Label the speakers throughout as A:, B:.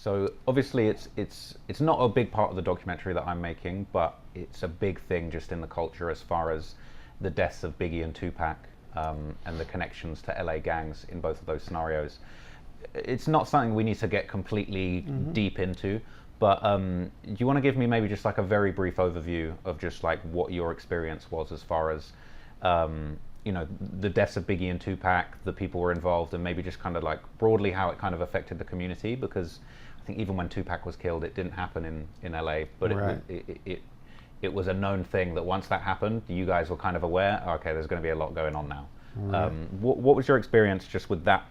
A: So obviously it's not a big part of the documentary that I'm making, but it's a big thing just in the culture as far as the deaths of Biggie and Tupac, and the connections to LA gangs in both of those scenarios. It's not something we need to get completely deep into, but do you want to give me maybe just like a very brief overview of just like what your experience was as far as the deaths of Biggie and Tupac, the people were involved, and maybe just kind of like broadly how it kind of affected the community? Because I think even when Tupac was killed, it didn't happen in LA, but
B: Right.
A: it was a known thing that once that happened, you guys were kind of aware, okay, there's going to be a lot going on now.
B: Right.
A: What was your experience just with that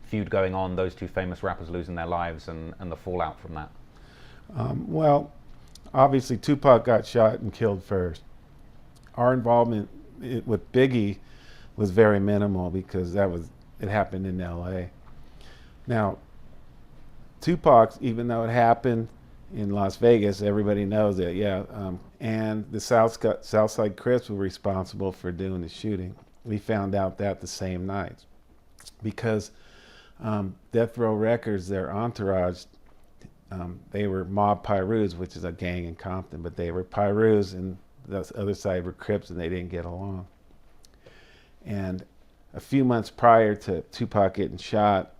A: feud going on, those two famous rappers losing their lives, and the fallout from that?
B: Well, obviously Tupac got shot and killed first. Our involvement with Biggie was very minimal because it happened in L.A. Now, Tupac's, even though it happened in Las Vegas, everybody knows it, yeah. And the Southside Crips were responsible for doing the shooting. We found out that the same night because Death Row Records, their entourage, they were Mob Pirus, which is a gang in Compton, but they were Pirus and the other side were Crips, and they didn't get along. And a few months prior to Tupac getting shot,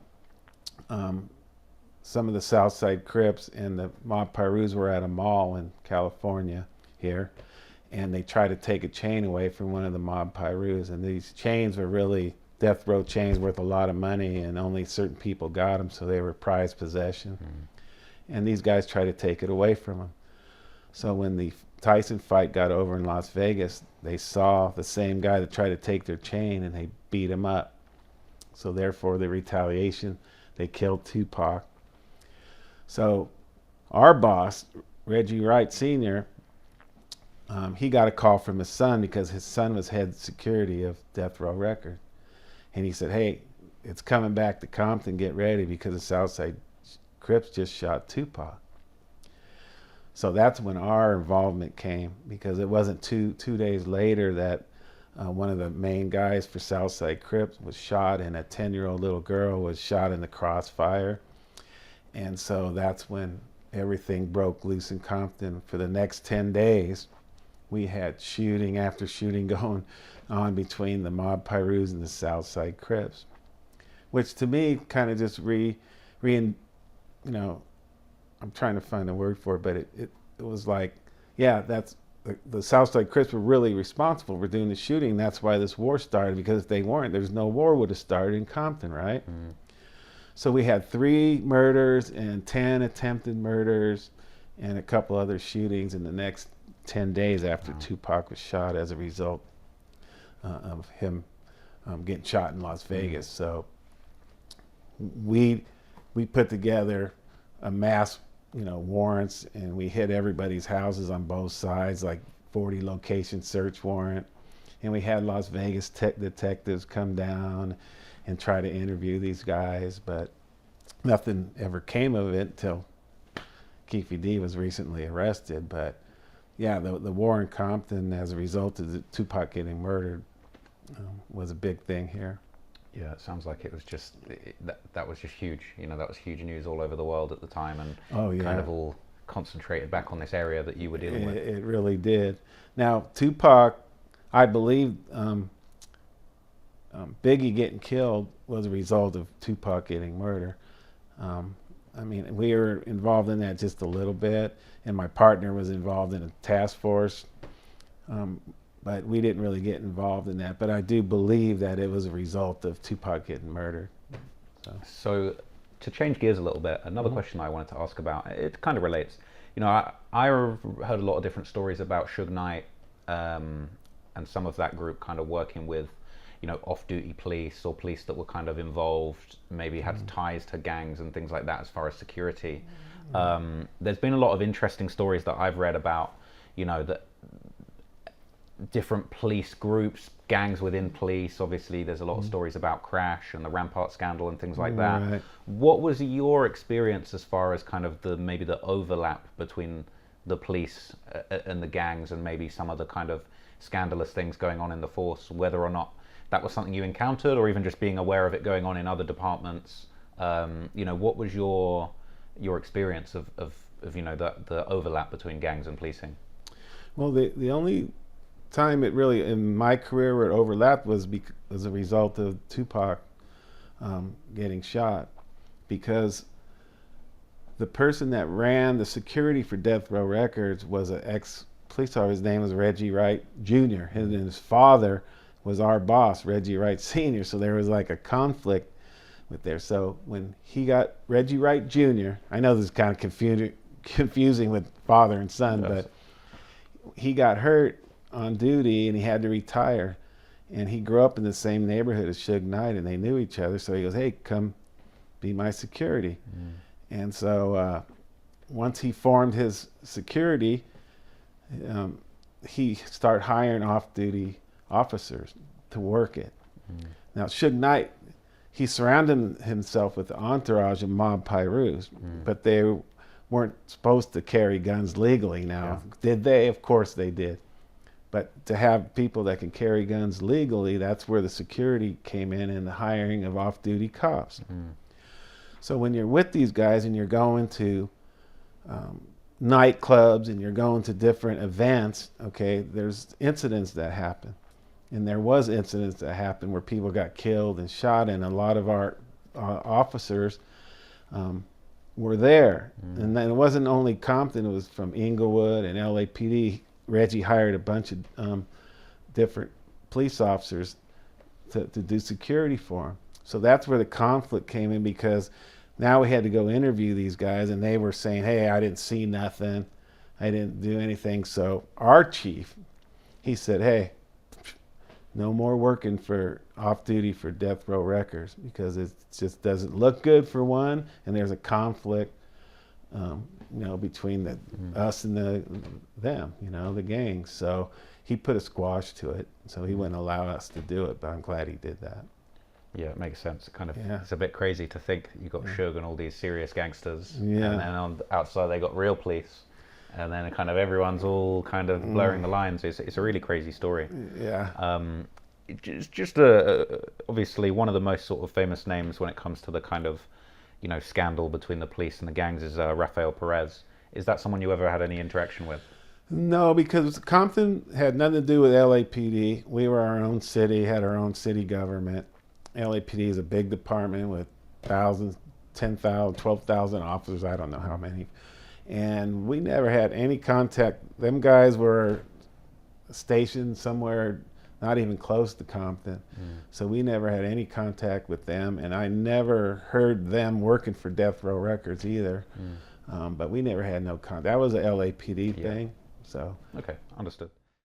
B: some of the Southside Crips and the Mob Pirus were at a mall in California here, and they tried to take a chain away from one of the Mob Pirus, and these chains were really death row chains worth a lot of money, and only certain people got them, so they were prized possession. And these guys tried to take it away from them. So when the Tyson fight got over in Las Vegas, they saw the same guy that tried to take their chain, and they beat him up. So therefore, the retaliation, they killed Tupac. So our boss, Reggie Wright Sr., he got a call from his son because his son was head security of Death Row Records. And he said, hey, it's coming back to Compton, get ready, because the Southside Crips just shot Tupac. So that's when our involvement came, because it wasn't two days later that one of the main guys for Southside Crips was shot, and a 10-year-old little girl was shot in the crossfire. And so that's when everything broke loose in Compton. For the next 10 days, we had shooting after shooting going on between the Mob Pirus and the Southside Crips, which to me kind of just I'm trying to find a word for it, but it was like, yeah, that's the Southside Crips were really responsible for doing the shooting. That's why this war started, because if they weren't, there's no war would have started in Compton, right? So we had 3 murders and 10 attempted murders and a couple other shootings in the next 10 days after Tupac was shot as a result of him getting shot in Las Vegas. So we put together a mass, warrants, and we hit everybody's houses on both sides, like 40 location search warrant. And we had Las Vegas detectives come down and try to interview these guys, but nothing ever came of it until Keefe D was recently arrested. But yeah, the war in Compton as a result of the Tupac getting murdered was a big thing here.
A: Yeah, it sounds like it was just that was just huge. That was huge news all over the world at the time, and kind of all concentrated back on this area that you were dealing with.
B: It really did. Now, Tupac, I believe Biggie getting killed was a result of Tupac getting murdered. We were involved in that just a little bit, and my partner was involved in a task force. But we didn't really get involved in that. But I do believe that it was a result of Tupac getting murdered.
A: So to change gears a little bit, another question I wanted to ask about, it kind of relates. I heard a lot of different stories about Suge Knight and some of that group kind of working with, off-duty police or police that were kind of involved, maybe had ties to gangs and things like that as far as security. There's been a lot of interesting stories that I've read about, that different police groups, gangs within police. Obviously, there's a lot of stories about Crash and the Rampart scandal and things like that.
B: Right.
A: What was your experience as far as kind of maybe the overlap between the police and the gangs, and maybe some of the kind of scandalous things going on in the force, whether or not that was something you encountered, or even just being aware of it going on in other departments? What was your your experience of you know, the overlap between gangs and policing?
B: Well, the only time it really in my career where it overlapped was as a result of Tupac getting shot, because the person that ran the security for Death Row Records was an ex-police officer. His name was Reggie Wright Jr. His father was our boss, Reggie Wright Sr. So there was like a conflict with there. So when he got Reggie Wright Jr., I know this is kind of confusing with father and son, yes, but he got hurt on duty and he had to retire. And he grew up in the same neighborhood as Suge Knight, and they knew each other. So he goes, "Hey, come be my security." And so once he formed his security, he started hiring off-duty officers to work it. Now, Suge Knight, he surrounded himself with the entourage of mob Pyrus, but they weren't supposed to carry guns legally. Now, did they? Of course they did. But to have people that can carry guns legally, that's where the security came in and the hiring of off-duty cops. So when you're with these guys and you're going to nightclubs and you're going to different events, okay, there's incidents that happen. And there was incidents that happened where people got killed and shot, and a lot of our officers were there. And then it wasn't only Compton, it was from Inglewood and LAPD. Reggie hired a bunch of different police officers to do security for him. So that's where the conflict came in, because now we had to go interview these guys, and they were saying, "Hey, I didn't see nothing. I didn't do anything." So our chief, he said, "Hey, no more working for off-duty for Death Row Records, because it just doesn't look good for one, and there's a conflict, you know, between us and them, you know, the gangs." So he put a squash to it. So he wouldn't allow us to do it, but I'm glad he did that.
A: Yeah, it makes sense. Kind of, it's a bit crazy to think you got Suge and all these serious gangsters, and then on the outside they got real police, and then kind of everyone's all kind of blurring the lines. It's a really crazy story. It's just obviously one of the most sort of famous names when it comes to the kind of, you know, scandal between the police and the gangs is Rafael Perez. Is that someone you ever had any interaction with?
B: No, because Compton had nothing to do with LAPD. We were our own city, had our own city government. LAPD is a big department with thousands, 10,000, 12,000 officers, I don't know how many. And we never had any contact. Them guys were stationed somewhere not even close to Compton. So we never had any contact with them, and I never heard them working for Death Row Records either. But we never had no contact. That was a LAPD thing. So
A: okay, understood.